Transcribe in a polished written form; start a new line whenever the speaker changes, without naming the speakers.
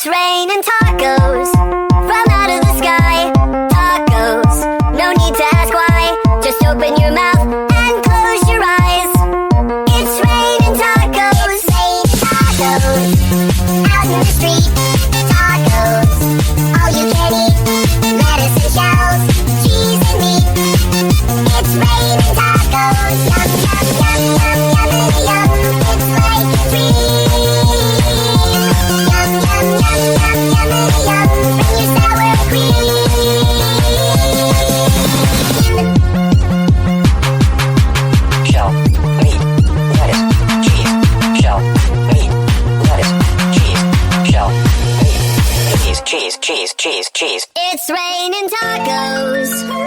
It's raining tacos from out of the sky. Tacos, no need to ask why. Just open your mouth and close your eyes. It's raining tacos. It's raining tacos out in the street. Tacos, all you can eat. Lettuce and shells, cheese and meat. It's raining tacos. Yum, yum, yum, yum, yum, yum. It's like a dream. Yum, yum, yum, yum, yum, yum. Bring your sour cream.
Shell, meat, lettuce, cheese. Shell, meat, lettuce, cheese. Shell, meat, cheese, cheese, cheese, cheese, cheese.
It's raining tacos.